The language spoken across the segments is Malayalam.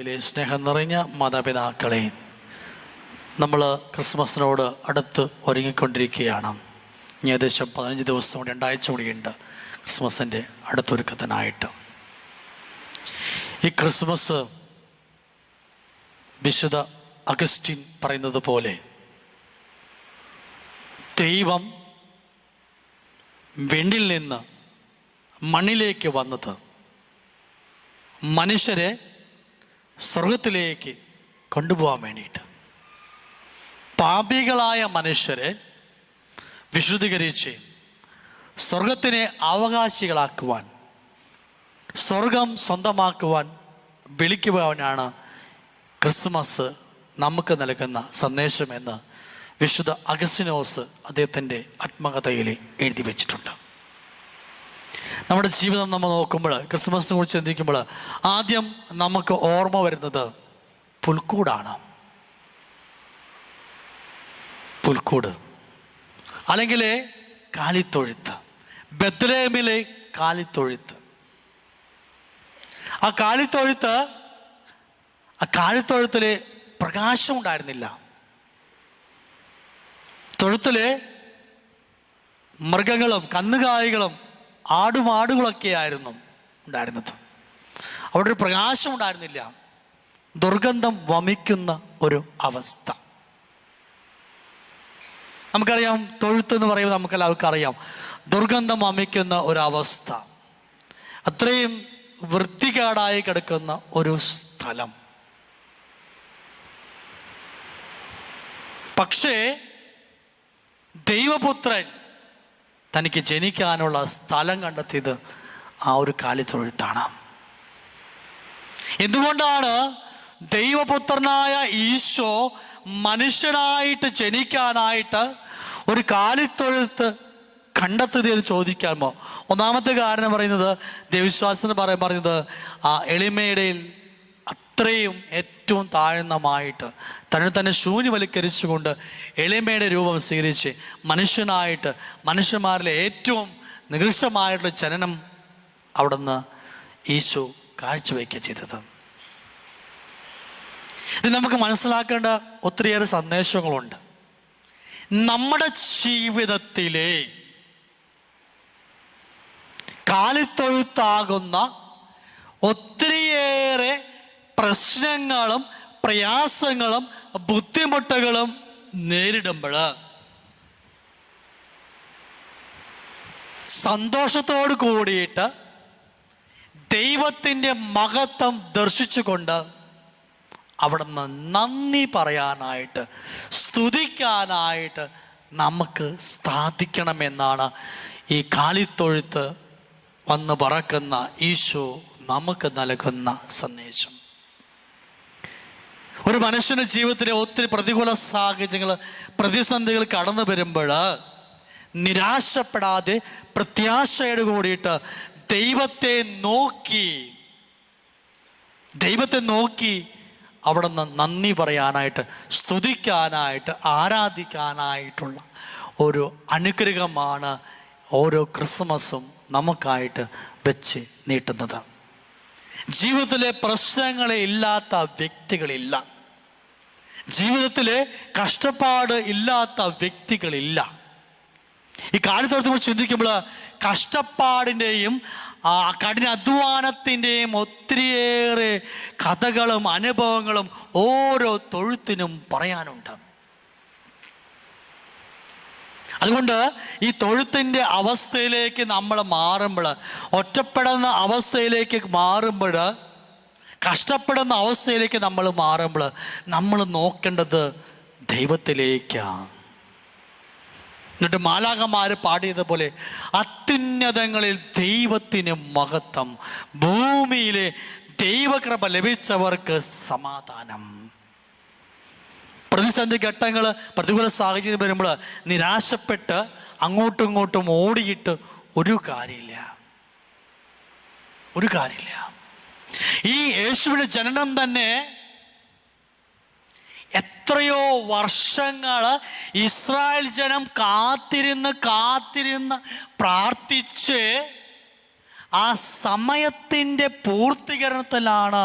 ഈശോയിലെ സ്നേഹം നിറഞ്ഞ മാതാപിതാക്കളെ, നമ്മൾ ക്രിസ്മസിനോട് അടുത്ത് ഒരുങ്ങിക്കൊണ്ടിരിക്കുകയാണ്. ഇനി ഏകദേശം 15 ദിവസം കൂടി, 2 ആഴ്ച കൂടിയുണ്ട് ക്രിസ്മസിൻ്റെ അടുത്തൊരുക്കത്തിനായിട്ട്. ഈ ക്രിസ്മസ് വിശുദ്ധ അഗസ്റ്റിൻ പറയുന്നത് പോലെ ദൈവം വെണ്ണിൽ നിന്ന് മണ്ണിലേക്ക് വന്നത് മനുഷ്യരെ സ്വർഗത്തിലേക്ക് കൊണ്ടുപോകാൻ വേണ്ടിയിട്ട്, പാപികളായ മനുഷ്യരെ വിശുദ്ധീകരിച്ച് സ്വർഗത്തിനെ അവകാശികളാക്കുവാൻ, സ്വർഗം സ്വന്തമാക്കുവാൻ വിളിക്കുവാനാണ് ക്രിസ്മസ് നമുക്ക് നൽകുന്ന സന്ദേശമെന്ന് വിശുദ്ധ അഗസ്റ്റിനോസ് അദ്ദേഹത്തിൻ്റെ ആത്മകഥയിൽ എഴുതി വെച്ചിട്ടുണ്ട്. നമ്മുടെ ജീവിതം നമ്മൾ നോക്കുമ്പോൾ, ക്രിസ്മസിനെ കുറിച്ച് ചിന്തിക്കുമ്പോൾ ആദ്യം നമുക്ക് ഓർമ്മ വരുന്നത് പുൽക്കൂടാണ്. പുൽക്കൂട് അല്ലെങ്കിൽ കാലിത്തൊഴുത്ത്, ബെത്ലഹേമിലെ കാലിത്തൊഴുത്ത്. ആ കാലിത്തൊഴുത്തിൽ പ്രകാശം ഉണ്ടായിരുന്നില്ല. തൊഴുത്തിലെ മൃഗങ്ങളും കന്നുകാലികളും ആടുമാടുകളൊക്കെ ആയിരുന്നു ഉണ്ടായിരുന്നത്. അവിടെ ഒരു പ്രകാശം ഉണ്ടായിരുന്നില്ല. ദുർഗന്ധം വമിക്കുന്ന ഒരു അവസ്ഥ. നമുക്കറിയാം, തൊഴുത്ത് എന്ന് പറയുമ്പോൾ നമുക്കെല്ലാവർക്കും അറിയാം, ദുർഗന്ധം വമിക്കുന്ന ഒരവസ്ഥ, അത്രയും വൃത്തികേടായി കിടക്കുന്ന ഒരു സ്ഥലം. പക്ഷേ ദൈവപുത്രൻ തനിക്ക് ജനിക്കാനുള്ള സ്ഥലം കണ്ടെത്തിയത് ആ ഒരു കാലിത്തൊഴുത്താണ്. എന്തുകൊണ്ടാണ് ദൈവപുത്രനായ ഈശോ മനുഷ്യനായിട്ട് ജനിക്കാനായിട്ട് ഒരു കാലിത്തൊഴുത്ത് കണ്ടെത്തിയത് ചോദിക്കാമോ? ഒന്നാമത്തെ കാരണം പറയുന്നത്, ദൈവവിശ്വാസത്തിന് പറയുന്നത് ആ എളിമയുടെ അത്രയും ഏറ്റവും താഴ്ന്നമായിട്ട് തന്നെ ശൂന്യവൽക്കരിച്ചുകൊണ്ട് എളിമയുടെ രൂപം സ്വീകരിച്ച് മനുഷ്യനായിട്ട്, മനുഷ്യന്മാരിലെ ഏറ്റവും നികൃഷ്ടമായിട്ടുള്ള ജനനം അവിടുന്ന് ഈശോ കാഴ്ചവെക്കുക ചെയ്തത്. ഇത് നമുക്ക് മനസ്സിലാക്കേണ്ട ഒത്തിരിയേറെ സന്ദേശങ്ങളുണ്ട്. നമ്മുടെ ജീവിതത്തിലെ കാലിത്തൊഴുത്താകുന്ന ഒത്തിരിയേറെ പ്രശ്നങ്ങളും പ്രയാസങ്ങളും ബുദ്ധിമുട്ടുകളും നേരിടുമ്പോൾ സന്തോഷത്തോട് കൂടിയിട്ട് ദൈവത്തിൻ്റെ മഹത്വം ദർശിച്ചുകൊണ്ട് അവിടുന്ന് നന്ദി പറയാനായിട്ട്, സ്തുതിക്കാനായിട്ട് നമുക്ക് സാധിക്കണമെന്നാണ് ഈ കാലിത്തൊഴുത്ത് വന്ന് പറക്കുന്ന ഈശോ നമുക്ക് നൽകുന്ന സന്ദേശം. ഒരു മനുഷ്യൻ്റെ ജീവിതത്തിലെ ഒത്തിരി പ്രതികൂല സാഹചര്യങ്ങൾ, പ്രതിസന്ധികൾ കടന്നു വരുമ്പോൾ നിരാശപ്പെടാതെ പ്രത്യാശയോട് കൂടിയിട്ട് ദൈവത്തെ നോക്കി അവിടുന്ന് നന്ദി പറയാനായിട്ട്, സ്തുതിക്കാനായിട്ട്, ആരാധിക്കാനായിട്ടുള്ള ഒരു അനുഗ്രഹമാണ് ഓരോ ക്രിസ്മസും നമുക്കായിട്ട് വെച്ച് നീട്ടുന്നത്. ജീവിതത്തിലെ പ്രശ്നങ്ങളെ ഇല്ലാത്ത വ്യക്തികളില്ല, ജീവിതത്തിലെ കഷ്ടപ്പാട് ഇല്ലാത്ത വ്യക്തികളില്ല. ഈ കാലത്തോടത്ത് നമ്മൾ ചിന്തിക്കുമ്പോൾ കഷ്ടപ്പാടിൻ്റെയും കഠിന അധ്വാനത്തിൻ്റെയും ഒത്തിരിയേറെ കഥകളും അനുഭവങ്ങളും ഓരോ തൊഴുത്തിനും പറയാനുണ്ട്. അതുകൊണ്ട് ഈ തൊഴുത്തിൻ്റെ അവസ്ഥയിലേക്ക് നമ്മൾ മാറുമ്പോൾ, ഒറ്റപ്പെടുന്ന അവസ്ഥയിലേക്ക് മാറുമ്പോൾ, കഷ്ടപ്പെടുന്ന അവസ്ഥയിലേക്ക് നമ്മൾ മാറുമ്പോൾ നമ്മൾ നോക്കേണ്ടത് ദൈവത്തിലേക്കാണ്. എന്നിട്ട് മാലാഖമാർ പാടിയതുപോലെ അത്യുന്നതങ്ങളിൽ ദൈവത്തിന് മഹത്വം, ഭൂമിയിലെ ദൈവകൃപ ലഭിച്ചവർക്ക് സമാധാനം. പ്രതിസന്ധി ഘട്ടങ്ങൾ, പ്രതികൂല സാഹചര്യം വരുമ്പോൾ നിരാശപ്പെട്ട് അങ്ങോട്ടും ഇങ്ങോട്ടും ഓടിയിട്ട് ഒരു കാര്യമില്ല. ഈ യേശുവിൻ്റെ ജനനം തന്നെ എത്രയോ വർഷങ്ങൾ ഇസ്രായേൽ ജനം കാത്തിരുന്ന് പ്രാർത്ഥിച്ച് ആ സമയത്തിൻ്റെ പൂർത്തീകരണത്തിലാണ്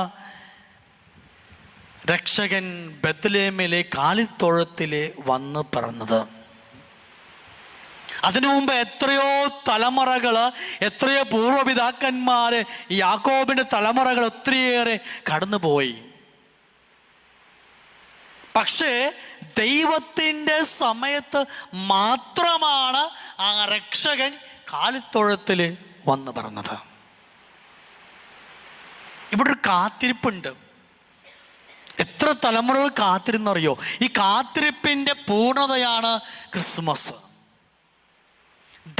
രക്ഷകൻ ബത്ലഹേമിലെ കാലിത്തൊഴുത്തിലെ വന്ന് പിറന്നത്. അതിനു മുമ്പ് എത്രയോ തലമുറകൾ, എത്രയോ പൂർവ്വപിതാക്കന്മാര്, ഈ യാക്കോബിന്റെ തലമുറകൾ ഒത്തിരിയേറെ കടന്നുപോയി. പക്ഷേ ദൈവത്തിൻ്റെ സമയത്ത് മാത്രമാണ് ആ രക്ഷകൻ കാലിത്തൊഴുത്തിൽ വന്ന് പിറന്നത്. ഇവിടെ ഒരു കാത്തിരിപ്പുണ്ട്. എത്ര തലമുറകൾ കാത്തിരുന്നറിയോ? ഈ കാത്തിരിപ്പിൻ്റെ പൂർണ്ണതയാണ് ക്രിസ്മസ്.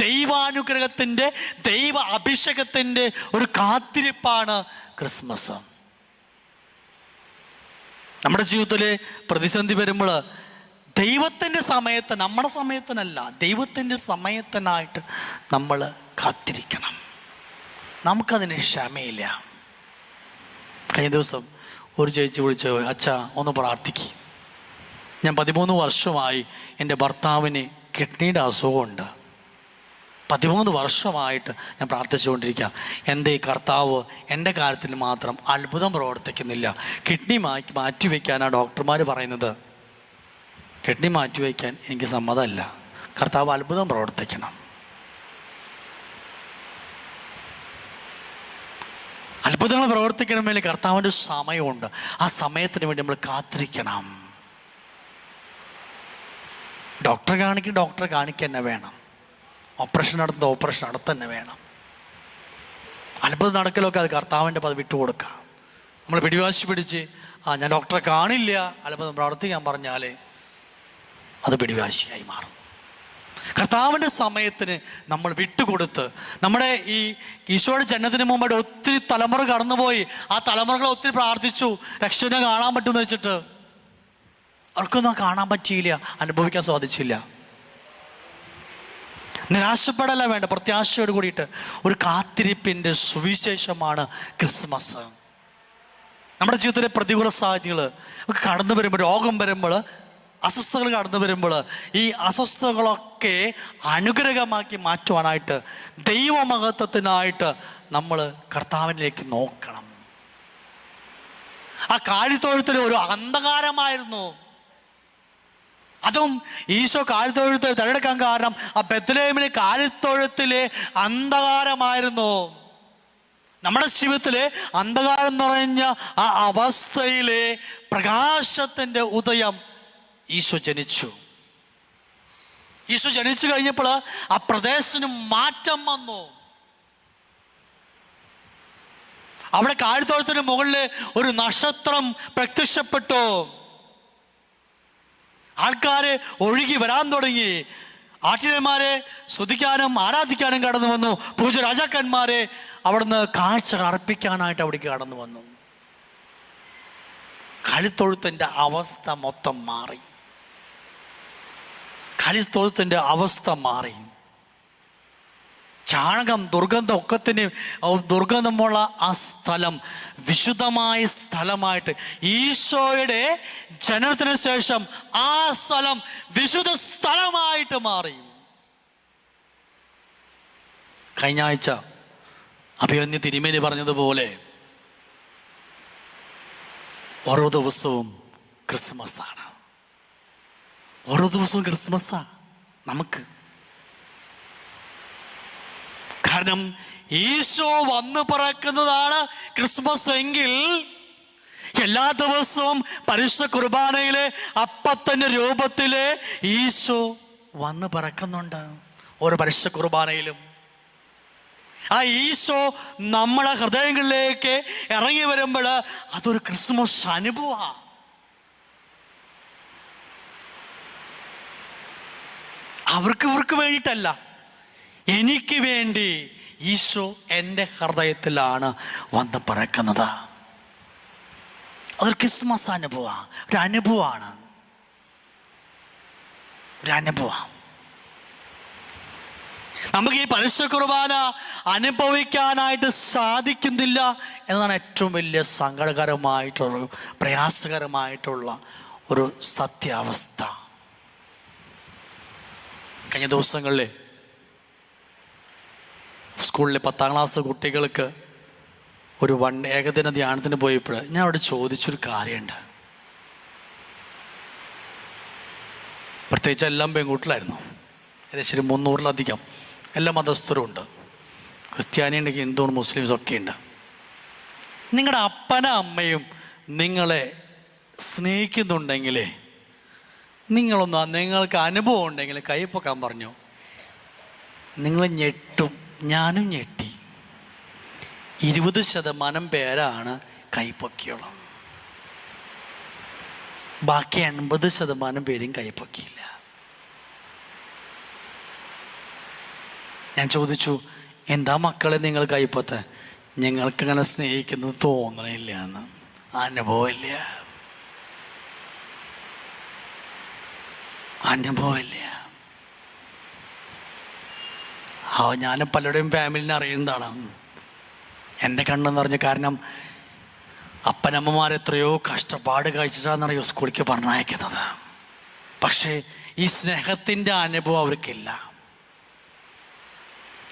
ദൈവാനുഗ്രഹത്തിൻ്റെ, ദൈവ അഭിഷേകത്തിൻ്റെ ഒരു കാത്തിരിപ്പാണ് ക്രിസ്മസ്. നമ്മുടെ ജീവിതത്തിലെ പ്രതിസന്ധി വരുമ്പോൾ ദൈവത്തിൻ്റെ സമയത്ത്, നമ്മുടെ സമയത്തിനല്ല, ദൈവത്തിൻ്റെ സമയത്തിനായിട്ട് നമ്മൾ കാത്തിരിക്കണം. നമുക്കതിന് ക്ഷമയില്ല. കഴിഞ്ഞ ദിവസം ഒരു ചേച്ചി വിളിച്ച്, അച്ഛാ ഒന്ന് പ്രാർത്ഥിക്കും, ഞാൻ 13 വർഷമായി എൻ്റെ ഭർത്താവിന് കിഡ്നിയുടെ അസുഖമുണ്ട്. 13 വർഷമായിട്ട് ഞാൻ പ്രാർത്ഥിച്ചുകൊണ്ടിരിക്കുക. എൻ്റെ ഈ കർത്താവ് എൻ്റെ കാര്യത്തിൽ മാത്രം അത്ഭുതം പ്രവർത്തിക്കുന്നില്ല. കിഡ്നി മാറ്റിവെക്കാനാണ് ഡോക്ടർമാർ പറയുന്നത്. കിഡ്നി മാറ്റിവെക്കാൻ എനിക്ക് സമ്മതമല്ല. കർത്താവ് അത്ഭുതം പ്രവർത്തിക്കണം. അത്ഭുതങ്ങൾ പ്രവർത്തിക്കണമെങ്കിൽ കർത്താവിൻ്റെ സമയമുണ്ട്. ആ സമയത്തിന് വേണ്ടി നമ്മൾ കാത്തിരിക്കണം. ഡോക്ടറെ കാണിക്കുക തന്നെ വേണം. ഓപ്പറേഷൻ നടത്തന്നെ വേണം. അത്ഭുതം നടക്കലൊക്കെ അത് കർത്താവിൻ്റെ അത് വിട്ടുകൊടുക്കുക. നമ്മൾ പിടിവാശി പിടിച്ച് ഞാൻ ഡോക്ടറെ കാണില്ല, അത്ഭുതം പ്രവർത്തിക്കാൻ പറഞ്ഞാൽ അത് പിടിവാശിയായി മാറും. കർത്താവിൻ്റെ സമയത്തിന് നമ്മൾ വിട്ടുകൊടുത്ത്, നമ്മുടെ ഈ ഈശോയുടെ ജനനത്തിന് മുമ്പായിട്ട് ഒത്തിരി തലമുറ കടന്നുപോയി. ആ തലമുറകളെ ഒത്തിരി പ്രാർത്ഥിച്ചു, രക്ഷനെ കാണാൻ പറ്റുമെന്ന് വെച്ചിട്ട് അവർക്കൊന്നും കാണാൻ പറ്റിയില്ല, അനുഭവിക്കാൻ സാധിച്ചില്ല. നിരാശപ്പെടല്ല വേണ്ട, പ്രത്യാശയോട് കൂടിയിട്ട് ഒരു കാത്തിരിപ്പിൻ്റെ സുവിശേഷമാണ് ക്രിസ്മസ്. നമ്മുടെ ജീവിതത്തിലെ പ്രതികൂല സാഹചര്യങ്ങൾ ഒക്കെ കടന്നു വരുമ്പോൾ, രോഗം വരുമ്പോൾ, അസ്വസ്ഥതകൾ കടന്നു വരുമ്പോൾ, ഈ അസ്വസ്ഥതകളൊക്കെ അനുഗ്രഹമാക്കി മാറ്റുവാനായിട്ട്, ദൈവമഹത്വത്തിനായിട്ട് നമ്മൾ കർത്താവിലേക്ക് നോക്കണം. ആ കാലിത്തൊഴുത്തിൽ ഒരു അന്ധകാരമായിരുന്നു. അതും ഈശോ കാലിത്തൊഴുത്ത് തിരഞ്ഞെടുക്കാൻ കാരണം ആ ബത്ലഹേമിലെ കാലിത്തൊഴുത്തിലെ അന്ധകാരമായിരുന്നു. നമ്മുടെ ജീവിതത്തിലെ അന്ധകാരം നിറഞ്ഞ ആ അവസ്ഥയിലെ പ്രകാശത്തിൻ്റെ ഉദയം ഈശോ ജനിച്ചു. ഈശോ ജനിച്ചു കഴിഞ്ഞപ്പോൾ ആ പ്രദേശത്തിന് മാറ്റം വന്നു. അവിടെ കാലിത്തൊഴുത്തിന് മുകളിൽ ഒരു നക്ഷത്രം പ്രത്യക്ഷപ്പെട്ടു. ആൾക്കാരെ ഒഴുകി വരാൻ തുടങ്ങി. ആട്ടിടന്മാരെ സ്തുതിക്കാനും ആരാധിക്കാനും കടന്നു വന്നു. പൂജ രാജാക്കന്മാരെ അവിടുന്ന് കാഴ്ചകൾ അർപ്പിക്കാനായിട്ട് അവിടേക്ക് കടന്നു വന്നു. കാലിത്തൊഴുത്തിൻ്റെ അവസ്ഥ മൊത്തം മാറി. കാലിത്തൊഴുത്തിൻ്റെ അവസ്ഥ മാറി. ചാണകം, ദുർഗന്ധം, ഒക്കത്തിന് ദുർഗന്ധമുള്ള ആ സ്ഥലം വിശുദ്ധമായ സ്ഥലമായിട്ട്, ഈശോയുടെ ജനനത്തിന് ശേഷം ആ സ്ഥലം വിശുദ്ധ സ്ഥലമായിട്ട് മാറി. കഴിഞ്ഞ ആഴ്ച അഭിമന്യ തിരുമേനി പറഞ്ഞതുപോലെ ഓരോ ദിവസവും ക്രിസ്മസ് ആണ്. ഓരോ ദിവസവും ക്രിസ്മസാണ് നമുക്ക്. കാരണം ഈശോ വന്ന് പിറക്കുന്നതാണ് ക്രിസ്മസ് എങ്കിൽ എല്ലാ ദിവസവും പരിശുദ്ധ കുർബാനയിലെ അപ്പത്തിന്റെ രൂപത്തില് ഈശോ വന്ന് പിറക്കുന്നുണ്ട്. ഓരോ പരിശുദ്ധ കുർബാനയിലും ആ ഈശോ നമ്മുടെ ഹൃദയങ്ങളിലേക്ക് ഇറങ്ങി വരുമ്പോൾ അതൊരു ക്രിസ്മസ് അനുഭവമാണ്. ഇവർക്ക് വേണ്ടിയിട്ടല്ല, എനിക്ക് വേണ്ടി ഈശോ എൻ്റെ ഹൃദയത്തിലാണ് വന്ന് പിറക്കുന്നത്. അതൊരു ക്രിസ്മസ് അനുഭവമാണ്, ഒരു അനുഭവമാണ്. നമുക്ക് ഈ പരിശുദ്ധ കുർബാന അനുഭവിക്കാനായിട്ട് സാധിക്കുന്നില്ല എന്നതാണ് ഏറ്റവും വലിയ സങ്കടകരമായിട്ടുള്ള, പ്രയാസകരമായിട്ടുള്ള ഒരു സത്യാവസ്ഥ. കഴിഞ്ഞ ദിവസങ്ങളിൽ സ്കൂളിലെ 10ാം ക്ലാസ് കുട്ടികൾക്ക് ഒരു ഏകദിന ധ്യാനത്തിന് പോയപ്പോൾ ഞാൻ അവിടെ ചോദിച്ചൊരു കാര്യമുണ്ട്. പ്രത്യേകിച്ച് എല്ലാം പെൺകുട്ടിലായിരുന്നു. ഏകദേശം 300-ലധികം എല്ലാ മതസ്ഥരും ഉണ്ട്. ക്രിസ്ത്യാനി ഉണ്ട്, ഹിന്ദു, മുസ്ലിംസ് ഒക്കെ ഉണ്ട്. നിങ്ങളുടെ അപ്പനും അമ്മയും നിങ്ങളെ സ്നേഹിക്കുന്നുണ്ടെങ്കിൽ നിങ്ങൾക്ക് അനുഭവം ഉണ്ടെങ്കിൽ കൈ പൊക്കാൻ പറഞ്ഞു. നിങ്ങൾ ഞെട്ടും, ഞാനും ഞെട്ടി. 20% പേരാണ് കൈപ്പൊക്കിയുള്ളത്. ബാക്കി 80% പേരും കൈപ്പൊക്കിയില്ല. ഞാൻ ചോദിച്ചു, എന്താ മക്കളെ നിങ്ങൾ കൈപ്പൊത്ത? ഞങ്ങൾക്കങ്ങനെ സ്നേഹിക്കുന്നത് തോന്നണില്ല എന്ന്. അനുഭവമില്ല. ഞാനും പലരുടെയും ഫാമിലിനെ അറിയുന്നതാണ്. എൻ്റെ കണ്ണെന്ന് പറഞ്ഞ കാരണം അപ്പനമ്മമാരെത്രയോ കഷ്ടപ്പാട് കഴിച്ചിട്ടാണെന്നറിയോ സ്കൂളിലേക്ക് പറഞ്ഞയക്കുന്നത്. പക്ഷേ ഈ സ്നേഹത്തിൻ്റെ അനുഭവം അവർക്കില്ല.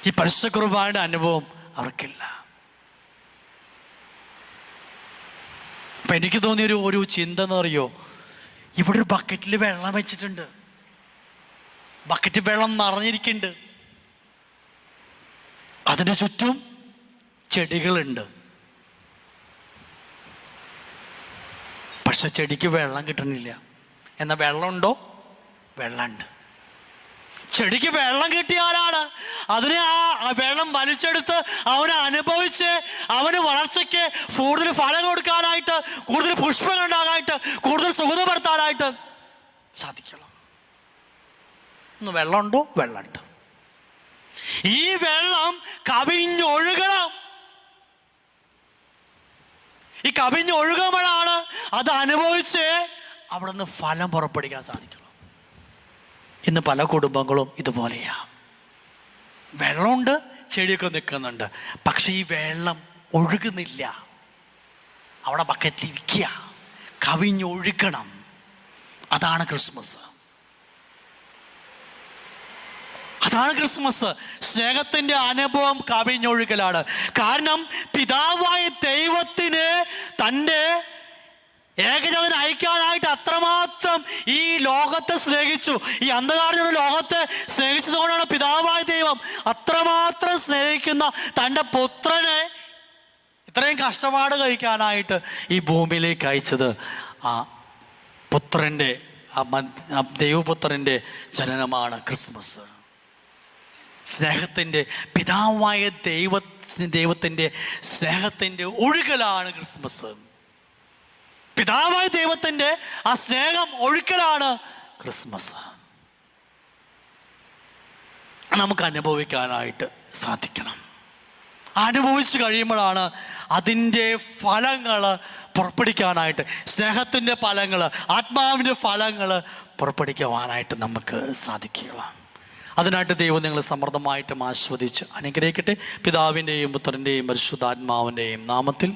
ഈ പരിശുദ്ധ കുർബാനയുടെ അനുഭവം അവർക്കില്ല. അപ്പം എനിക്ക് തോന്നിയൊരു ഒരു ചിന്ത എന്ന് പറയോ, ഇവിടെ ഒരു ബക്കറ്റിൽ വെള്ളം വെച്ചിട്ടുണ്ട്. ബക്കറ്റ് വെള്ളം നിറഞ്ഞിരിക്കുന്നുണ്ട്. അതിൻ്റെ ചുറ്റും ചെടികളുണ്ട്. പക്ഷെ ചെടിക്ക് വെള്ളം കിട്ടണില്ല. എന്നാൽ വെള്ളമുണ്ടോ? വെള്ളമുണ്ട്. ചെടിക്ക് വെള്ളം കിട്ടിയാലാണ് അതിനെ ആ വെള്ളം വലിച്ചെടുത്ത് അവനെ അനുഭവിച്ച് അവന് വളർച്ചയ്ക്ക് കൂടുതൽ ഫലം കൊടുക്കാനായിട്ട്, കൂടുതൽ പുഷ്പങ്ങൾ ഉണ്ടാകാനായിട്ട്, കൂടുതൽ സുഗതപ്പെടുത്താനായിട്ട് സാധിക്കണം. ഇന്ന് വെള്ളമുണ്ടോ? വെള്ളമുണ്ട്. ഈ വെള്ളം കവിഞ്ഞൊഴുകണം. ഈ കവിഞ്ഞൊഴുകുമ്പോഴാണ് അത് അനുഭവിച്ച് അവിടെ നിന്ന് ഫലം പുറപ്പെടുവിക്കാൻ സാധിക്കുള്ളൂ. ഇന്ന് പല കുടുംബങ്ങളും ഇതുപോലെയാ. വെള്ളമുണ്ട്, ചെടിയൊക്കെ നിൽക്കുന്നുണ്ട്, പക്ഷെ ഈ വെള്ളം ഒഴുകുന്നില്ല. അവിടെ ബക്കറ്റിലിരിക്കുക, കവിഞ്ഞൊഴുകണം. അതാണ് ക്രിസ്മസ്. അതാണ് ക്രിസ്മസ്. സ്നേഹത്തിൻ്റെ അനുഭവം കവിഞ്ഞൊഴുകലാണ്. കാരണം പിതാവായ ദൈവത്തിന് തൻ്റെ ഏകജാതൻ അയക്കാനായിട്ട് അത്രമാത്രം ഈ ലോകത്തെ സ്നേഹിച്ചു. ഈ അന്ധകാരമുള്ള ലോകത്തെ സ്നേഹിച്ചത് കൊണ്ടാണ് പിതാവായ ദൈവം അത്രമാത്രം സ്നേഹിക്കുന്ന തൻ്റെ പുത്രനെ ഇത്രയും കഷ്ടപ്പാട് കഴിക്കാനായിട്ട് ഈ ഭൂമിയിലേക്ക് അയച്ചത്. ആ പുത്രൻ്റെ, ദൈവപുത്രൻ്റെ ജനനമാണ് ക്രിസ്മസ്. സ്നേഹത്തിൻ്റെ പിതാവായ ദൈവത്തിൻ്റെ സ്നേഹത്തിൻ്റെ ഒഴുകലാണ് ക്രിസ്മസ്. പിതാവായ ദൈവത്തിൻ്റെ ആ സ്നേഹം ഒഴുക്കലാണ് ക്രിസ്മസ്. നമുക്ക് അനുഭവിക്കാനായിട്ട് സാധിക്കണം. അനുഭവിച്ച് കഴിയുമ്പോഴാണ് അതിൻ്റെ ഫലങ്ങൾ പുറപ്പെടുവിക്കാനായിട്ട്, സ്നേഹത്തിൻ്റെ ഫലങ്ങൾ, ആത്മാവിൻ്റെ ഫലങ്ങൾ പുറപ്പെടുവിക്കുവാനായിട്ട് നമുക്ക് സാധിക്കുക. അതിനായിട്ട് ദൈവം നിങ്ങൾ സമൃദ്ധമായിട്ടും ആസ്വദിച്ച് അനുഗ്രഹിക്കട്ടെ. പിതാവിൻ്റെയും പുത്രൻ്റെയും പരിശുദ്ധാത്മാവിൻ്റെയും നാമത്തിൽ.